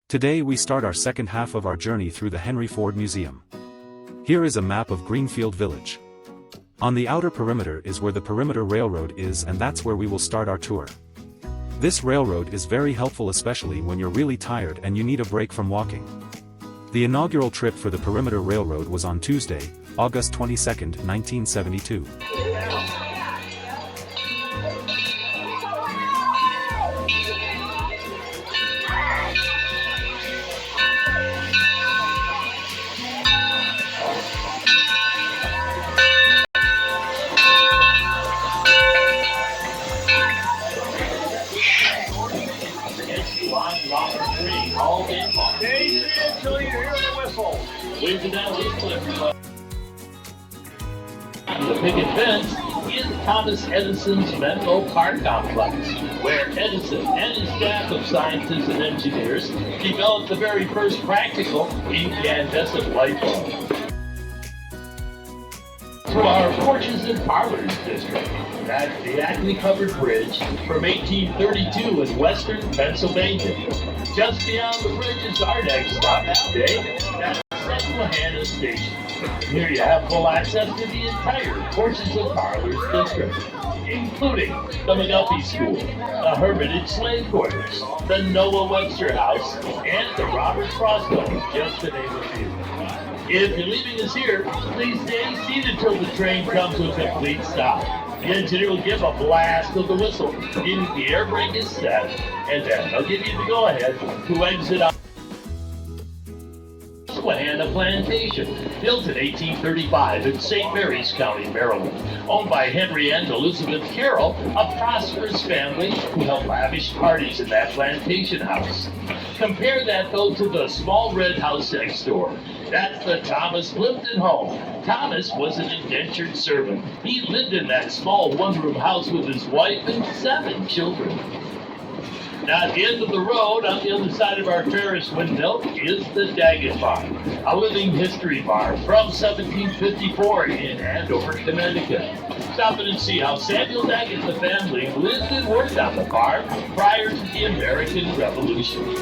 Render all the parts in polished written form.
Today we start our second half of our journey through the Henry Ford Museum. Here is a map of Greenfield Village. On the outer perimeter is where the Perimeter Railroad is, and that's where we will start our tour. This railroad is very helpful, especially when you're really tired and you need a break from walking. The inaugural trip for the Perimeter Railroad was on Tuesday, August 22, 1972. Until you hear the whistle. Waving down whistle, everybody. The picket fence is Thomas Edison's Menlo Park Complex, where Edison and his staff of scientists and engineers developed the very first practical incandescent light bulb. To our porches and parlors district, that's the Acme Covered Bridge from 1832 in western Pennsylvania. Just beyond the bridge is our next stop today, that's Susquehanna Station. Here you have full access to the entire porches and parlors district, including the McGuffey School, the Hermitage Slave Quarters, the Noah Webster House, and the Robert Frost Home, just to name a few. If you're leaving us here, please stay seated till the train comes to a complete stop. The engineer will give a blast of the whistle, meaning the air brake is set, and then they'll give you the go-ahead to exit out. Susquehanna Plantation, built in 1835 in St. Mary's County, Maryland, owned by Henry and Elizabeth Carroll, a prosperous family who held lavish parties in that plantation house. Compare that, though, to the small red house next door. That's the Thomas Plimpton home. Thomas was an indentured servant. He lived in that small one-room house with his wife and 7 children. Now, at the end of the road, on the other side of our Ferris windmill, is the Daggett Farm, a living history farm from 1754 in Andover, Connecticut. Stop in and see how Samuel Daggett and the family lived and worked on the farm prior to the American Revolution.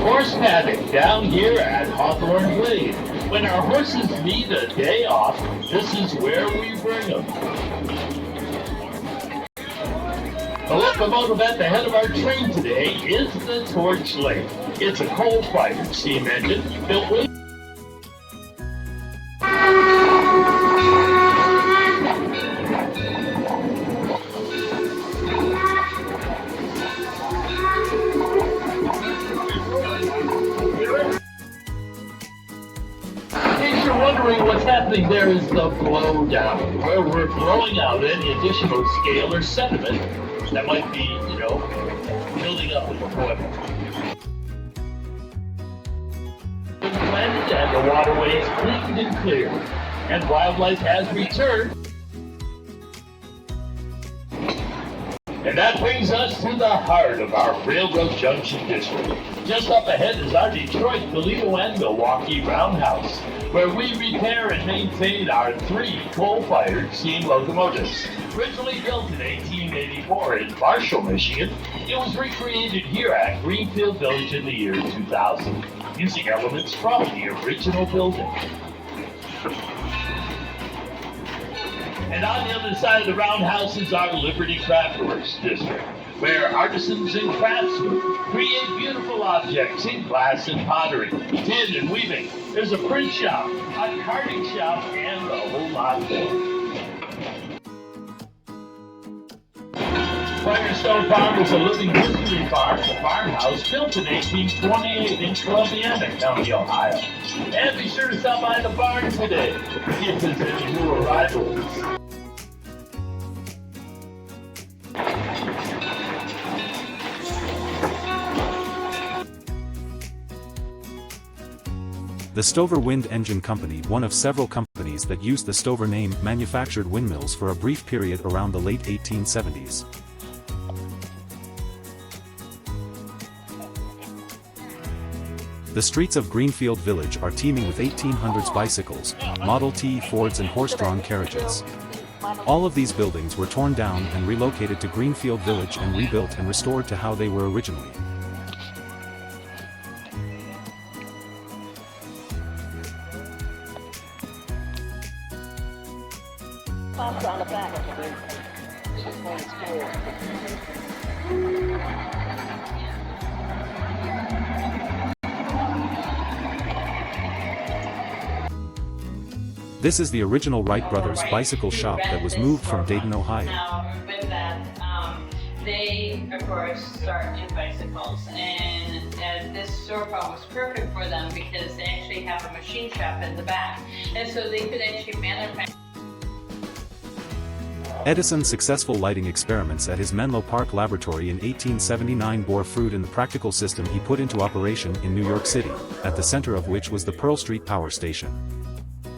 Horse paddock down here at Hawthorne Glade. When our horses need a day off, this is where we bring them. The locomotive at the head of our train today is the Torch Lake. It's a coal-fired steam engine built with wondering what's happening there is the blow down, where we're blowing out any additional scale or sediment that might be, building up in the soil. Planted and the waterways cleaned and cleared, and wildlife has returned. And that brings us to the heart of our Railroad Junction district. Just up ahead is our Detroit, Toledo, and Milwaukee Roundhouse, where we repair and maintain our 3 coal-fired steam locomotives. Originally built in 1884 in Marshall, Michigan, it was recreated here at Greenfield Village in the year 2000, using elements from the original building. And on the other side of the roundhouse is our Liberty Craftworks district, where artisans and craftsmen create beautiful objects in glass and pottery, tin and weaving. There's a print shop, a carding shop, and a whole lot more. Firestone Farm is a living history farm, a farmhouse built in 1828 in Columbiana County, Ohio. And be sure to stop by the barn today to see if there's any new arrivals. The Stover Wind Engine Company, one of several companies that used the Stover name, manufactured windmills for a brief period around the late 1870s. The streets of Greenfield Village are teeming with 1800s bicycles, Model T, Fords and horse-drawn carriages. All of these buildings were torn down and relocated to Greenfield Village and rebuilt and restored to how they were originally. On the back. This is the original Wright Brothers bicycle shop that was moved from Dayton, Ohio. Now, with that, they, of course, start in bicycles, and this storefront was perfect for them because they actually have a machine shop in the back, and so they could actually manufacture. Edison's successful lighting experiments at his Menlo Park laboratory in 1879 bore fruit in the practical system he put into operation in New York City, at the center of which was the Pearl Street Power Station.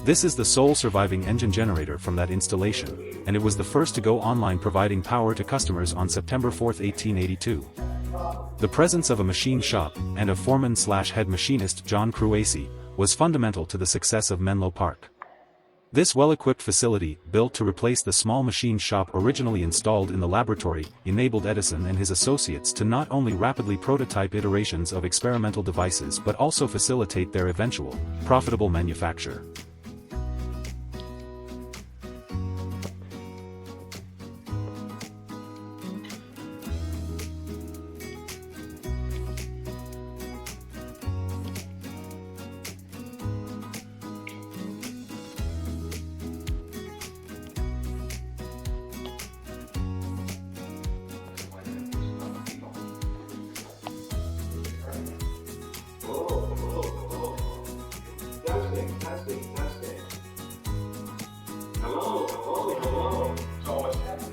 This is the sole surviving engine generator from that installation, and it was the first to go online, providing power to customers on September 4, 1882. The presence of a machine shop, and of foreman/head machinist John Cruacy, was fundamental to the success of Menlo Park. This well-equipped facility, built to replace the small machine shop originally installed in the laboratory, enabled Edison and his associates to not only rapidly prototype iterations of experimental devices but also facilitate their eventual, profitable manufacture. Testing. Hello. So what's happening?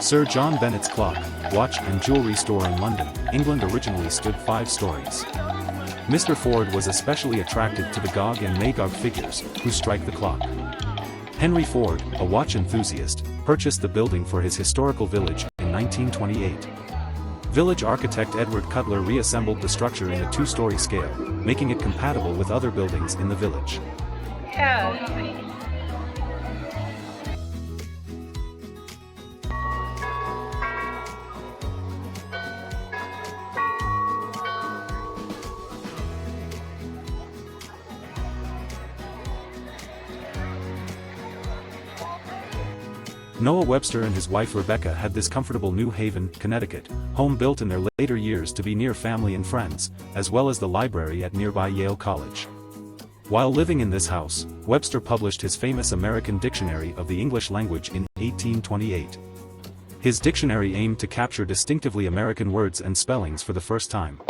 Sir John Bennett's clock, watch and jewelry store in London, England originally stood 5 stories. Mr. Ford was especially attracted to the Gog and Magog figures, who strike the clock. Henry Ford, a watch enthusiast, purchased the building for his historical village in 1928. Village architect Edward Cutler reassembled the structure in a 2-story scale, making it compatible with other buildings in the village. Yeah. Noah Webster and his wife Rebecca had this comfortable New Haven, Connecticut, home built in their later years to be near family and friends, as well as the library at nearby Yale College. While living in this house, Webster published his famous American Dictionary of the English Language in 1828. His dictionary aimed to capture distinctively American words and spellings for the first time.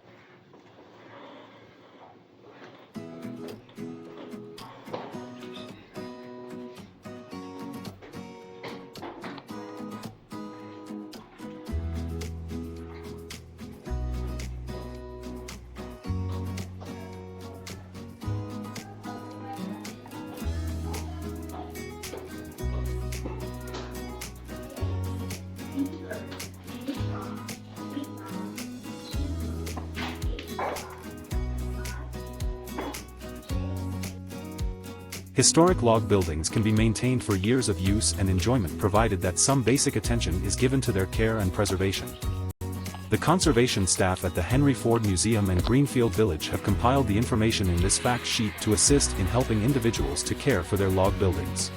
Historic log buildings can be maintained for years of use and enjoyment provided that some basic attention is given to their care and preservation. The conservation staff at the Henry Ford Museum and Greenfield Village have compiled the information in this fact sheet to assist in helping individuals to care for their log buildings.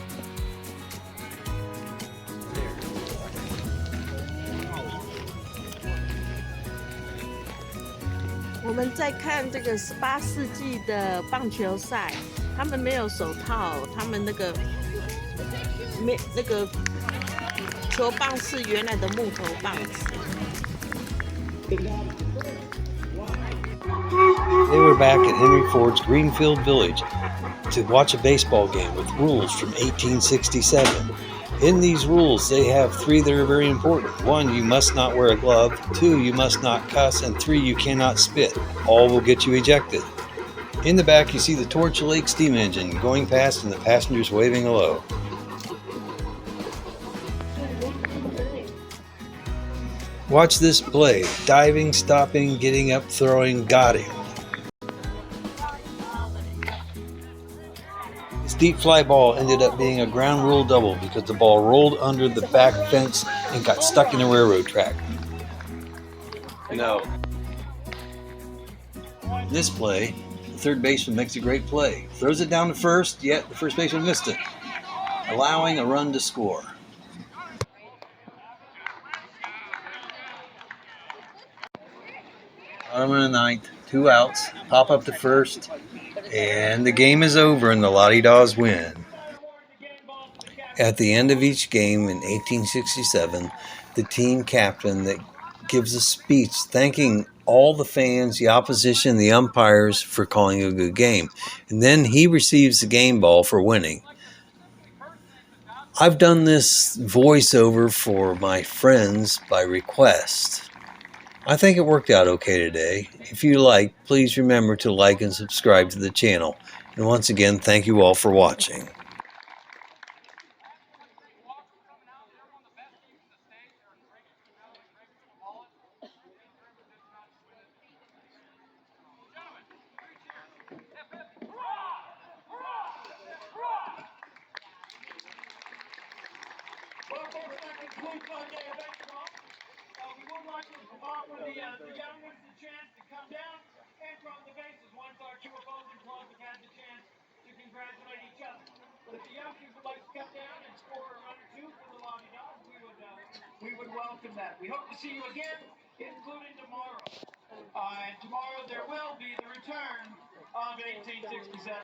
我们在看这个18世纪的棒球赛，他们没有手套，他们那个球棒是原来的木头棒子。They were back at Henry Ford's Greenfield Village to watch a baseball game with rules from 1867. In these rules, they have 3 that are very important. 1, you must not wear a glove. 2, you must not cuss. And 3, you cannot spit. All will get you ejected. In the back, you see the Torch Lake steam engine going past and the passengers waving hello. Watch this play. Diving, stopping, getting up, throwing, got him. This deep fly ball ended up being a ground rule double because the ball rolled under the back fence and got stuck in the railroad track. No. This play, the third baseman makes a great play. Throws it down to first, yet the first baseman missed it, allowing a run to score. Bottom of the ninth, 2 outs, pop up to first, and the game is over and the Lottie-Daws win. At the end of each game in 1867, the team captain that gives a speech thanking all the fans, the opposition, the umpires for calling a good game. And then he receives the game ball for winning. I've done this voiceover for my friends by request. I think it worked out okay today. If you like, please remember to like and subscribe to the channel. And once again, thank you all for watching. Well, folks, that concludes our day of baseball. We would like to offer the young ones the chance to come down and run the bases once our two opposing clubs have had the chance to congratulate each other. But if the youngsters would like to come down and score a run or two for the Lottie-Daws, we would welcome that. We hope to see you again, including tomorrow. And tomorrow there will be the return of 1867.